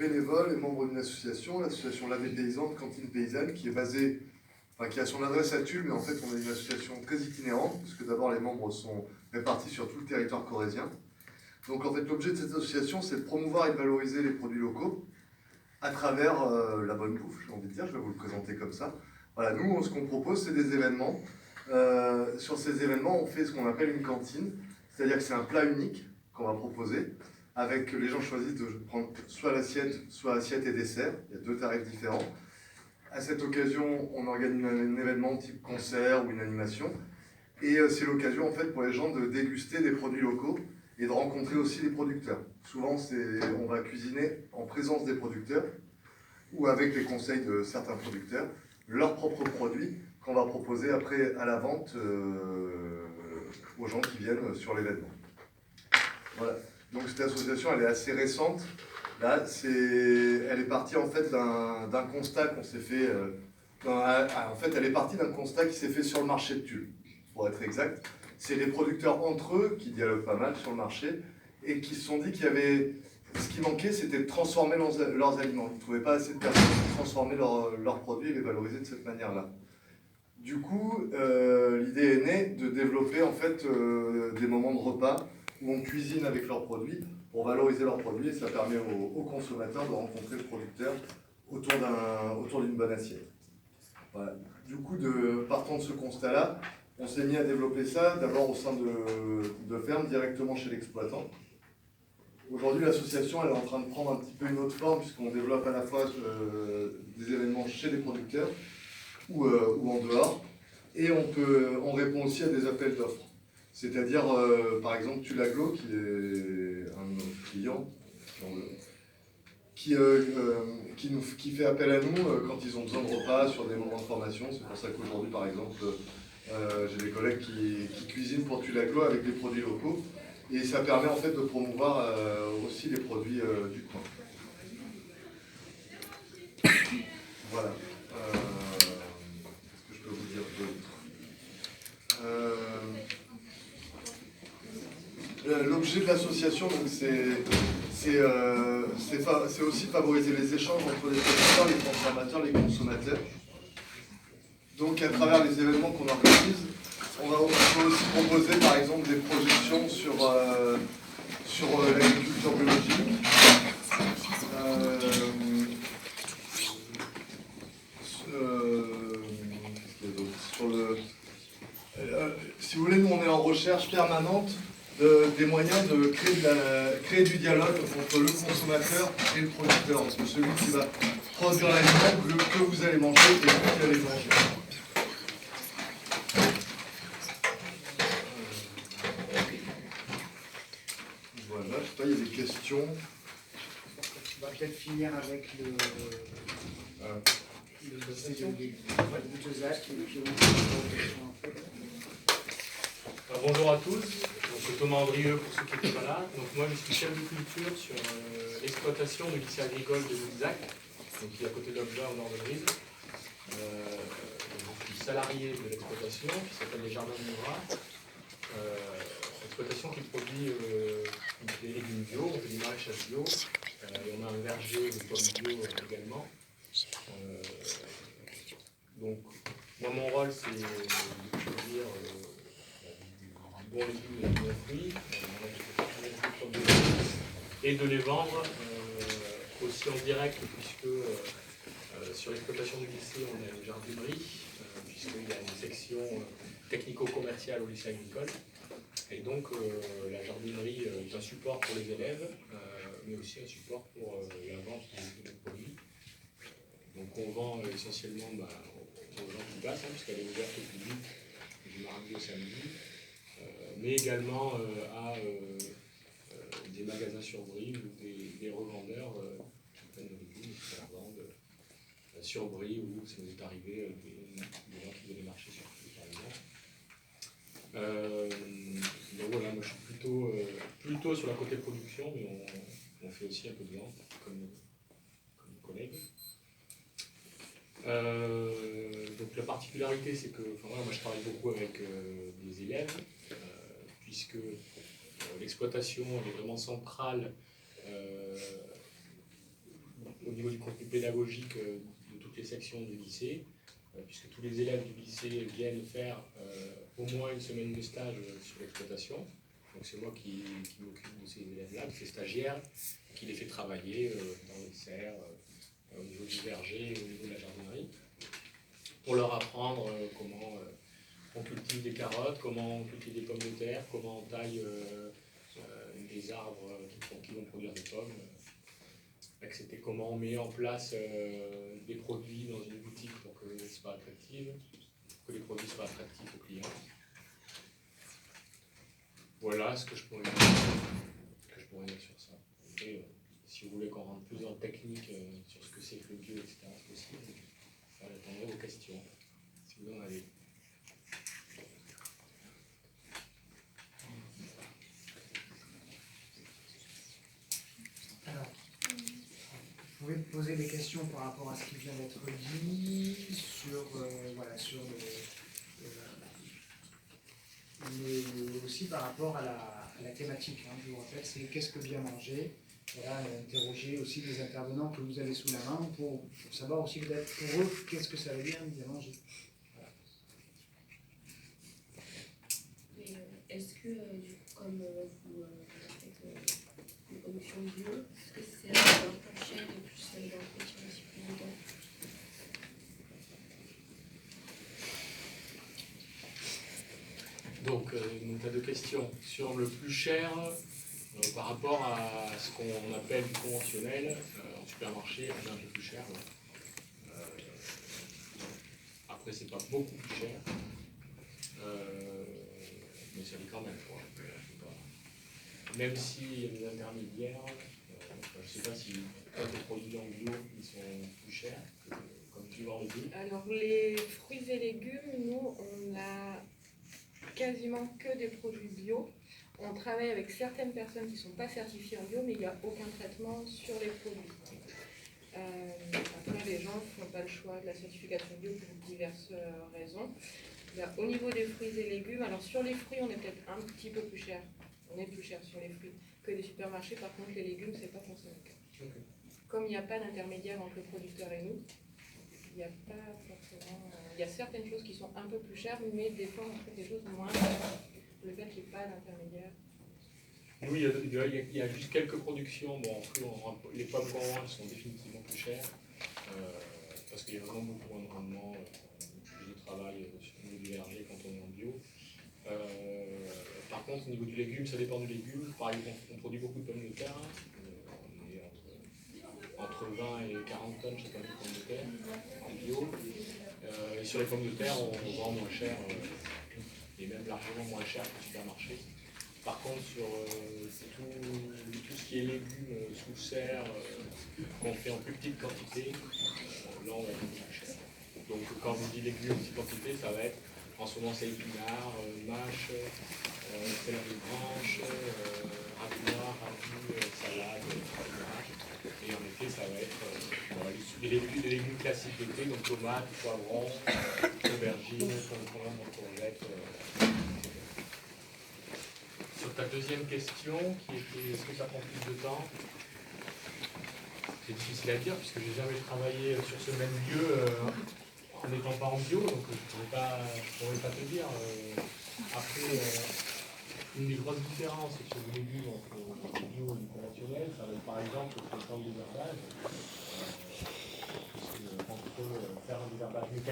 bénévole et membre d'une association, l'association La Vie Paysante, Cantine Paysanne, qui est basée, qui a son adresse à Tulle, mais en fait on est une association très itinérante, parce que d'abord les membres sont répartis sur tout le territoire corrézien. Donc en fait l'objet de cette association, c'est de promouvoir et de valoriser les produits locaux à travers la bonne bouffe, j'ai envie de dire, je vais vous le présenter comme ça. Voilà, nous, ce qu'on propose, c'est des événements. Sur ces événements, on fait ce qu'on appelle une cantine, c'est-à-dire que c'est un plat unique qu'on va proposer, avec les gens choisissent de prendre soit l'assiette, soit assiette et dessert. Il y a 2 tarifs différents. À cette occasion, on organise un événement type concert ou une animation. Et c'est l'occasion en fait pour les gens de déguster des produits locaux et de rencontrer aussi les producteurs. Souvent, on va cuisiner en présence des producteurs ou avec les conseils de certains producteurs, leurs propres produits qu'on va proposer après à la vente aux gens qui viennent sur l'événement. Voilà. Donc cette association, elle est assez récente. Là, elle est partie en fait d'un constat qu'on s'est fait. En fait, elle est partie d'un constat qui s'est fait sur le marché de Tulle, pour être exact. C'est les producteurs entre eux qui dialoguent pas mal sur le marché et qui se sont dit qu'il y avait. Ce qui manquait, c'était de transformer leurs aliments. Ils ne trouvaient pas assez de personnes pour transformer leurs produits et les valoriser de cette manière-là. Du coup, l'idée est née de développer en fait des moments de repas où on cuisine avec leurs produits pour valoriser leurs produits et ça permet aux consommateurs de rencontrer le producteur autour d'une bonne assiette. Voilà. Du coup, partant de ce constat-là, on s'est mis à développer ça d'abord au sein de fermes directement chez l'exploitant. Aujourd'hui, l'association est en train de prendre un petit peu une autre forme puisqu'on développe à la fois des événements chez les producteurs ou en dehors. Et on répond aussi à des appels d'offres. C'est-à-dire, par exemple, Tulaglo, qui est un de nos clients, qui fait appel à nous quand ils ont besoin de repas sur des moments de formation. C'est pour ça qu'aujourd'hui, par exemple, j'ai des collègues qui cuisinent pour Tulaglo avec des produits locaux. Et ça permet en fait de promouvoir aussi les produits du coin. Voilà. Qu'est-ce que je peux vous dire d'autre ? L'objet de l'association, c'est aussi favoriser les échanges entre les producteurs, les transformateurs, les consommateurs. Donc à travers les événements qu'on organise, on peut aussi proposer par exemple des projections sur l'agriculture biologique. Si vous voulez, nous on est en recherche permanente des moyens de créer du dialogue entre le consommateur et le producteur, entre celui qui va produire l'aliment que vous allez manger et vous qui allez manger. Voilà, je sais pas, il y a des questions. On va peut-être finir avec le bouteusage et puis bonjour à tous, donc, c'est Thomas Andrieux pour ceux qui n'étaient pas là. Donc, moi je suis chef de culture sur l'exploitation du lycée agricole de Luzac, donc qui est à côté d'Obja au nord de Brise. Je suis salarié de l'exploitation qui s'appelle les Jardins de Murat. Exploitation qui produit des légumes bio, on fait du maraîchage bio, et on a un verger de pommes bio également. Donc, moi mon rôle c'est de produire bon légumes et bons fruits, et de les vendre aussi en direct, puisque sur l'exploitation du lycée, on a une jardinerie, puisqu'il y a une section technico-commerciale au lycée agricole. Et donc, la jardinerie est un support pour les élèves, mais aussi un support pour la vente de produits. Donc, on vend essentiellement aux gens qui passent, puisqu'elle est ouverte au public du mardi au samedi. Mais également à des magasins sur Brie ou des revendeurs qui prennent nos légumes et qui la vendent sur Brie, où ça nous est arrivé des gens qui venaient marcher sur Brie, par exemple. Donc voilà, moi je suis plutôt sur la côté production, mais on fait aussi un peu de vente, comme nos collègues. Donc la particularité, c'est que moi je travaille beaucoup avec des élèves, puisque l'exploitation est vraiment centrale niveau du contenu pédagogique de toutes les sections du lycée, puisque tous les élèves du lycée viennent faire au moins une semaine de stage sur l'exploitation. Donc c'est moi qui m'occupe de ces élèves-là, de ces stagiaires, qui les fait travailler dans les serres, au niveau du verger, au niveau de la jardinerie, pour leur apprendre comment on cultive des carottes, comment on cultive des pommes de terre, comment on taille des arbres qui vont produire des pommes, etc. Comment on met en place des produits dans une boutique pour que ce soit attractif, que les produits soient attractifs aux clients. Voilà ce que je pourrais dire sur ça. Et si vous voulez qu'on rentre plus dans le technique sur ce que c'est que le bio, etc., c'est possible. J'attendrai vos questions, si vous en avez. Alors, vous pouvez poser des questions par rapport à ce qui vient d'être dit, sur, voilà, sur mais aussi par rapport à la thématique. Hein, je vous rappelle, c'est qu'est-ce que bien manger. Voilà, interroger aussi les intervenants que vous avez sous la main pour savoir aussi peut-être pour eux qu'est-ce que ça veut dire bien manger. Voilà. Est-ce que, comme vous faites une production bio, est-ce que c'est un peu plus cher et plus d'entretien aussi plus longtemps? Donc, tu as deux questions. Sur le plus cher, par rapport à ce qu'on appelle du conventionnel, en supermarché, c'est un peu plus cher. Après, c'est pas beaucoup plus cher, mais ça l'est quand même. Quoi. Même s'il y a des intermédiaires, je ne sais pas si les produits en bio ils sont plus chers, comme tu vois en bio. Alors, les fruits et légumes, nous, on a quasiment que des produits bio. On travaille avec certaines personnes qui ne sont pas certifiées en bio, mais il n'y a aucun traitement sur les produits. Après, les gens ne font pas le choix de la certification bio pour diverses raisons. Là, au niveau des fruits et légumes, alors sur les fruits, on est peut-être un petit peu plus cher. On est plus cher sur les fruits que les supermarchés. Par contre, les légumes, c'est pas forcément le cas. Okay. Comme il n'y a pas d'intermédiaire entre le producteur et nous, il n'y a pas forcément. Il y a certaines choses qui sont un peu plus chères, mais des fois on trouve des choses moins chères. Le fait qu'il n'y ait pas d'intermédiaire. Oui, il y a juste quelques productions. Bon, en fruits, les pommes convenantes sont définitivement plus chères parce qu'il y a vraiment beaucoup moins de rendement, plus de travail sur le niveau du verger quand on est en bio. Par contre, au niveau du légume, ça dépend du légume. Par exemple, on produit beaucoup de pommes de terre. On est entre 20 et 40 tonnes chaque année de pommes de terre en bio. Et sur les pommes de terre, on vend moins cher, et même largement moins cher qu'au supermarché. Par contre, sur tout ce qui est légumes sous serre, qu'on fait en plus petite quantité, là on va être plus cher. Donc quand je dis légumes en petite quantité, ça va être en ce moment c'est épinards, mâches, céleri de branche, radis noirs, radis, salade, fromage. Et en été, ça va être les légumes classiques d'été, donc tomates, poivrons, aubergines, concombres, courgettes. Sur ta deuxième question, qui était est-ce que ça prend plus de temps? C'est difficile à dire puisque j'ai jamais travaillé sur ce même lieu en n'étant pas en bio, donc je pourrais pas te dire. Après, une des grosses différences sur les légumes entre le bio et le conventionnel, ça va être par exemple le temps de désherbage. Entre faire un désherbage mécanique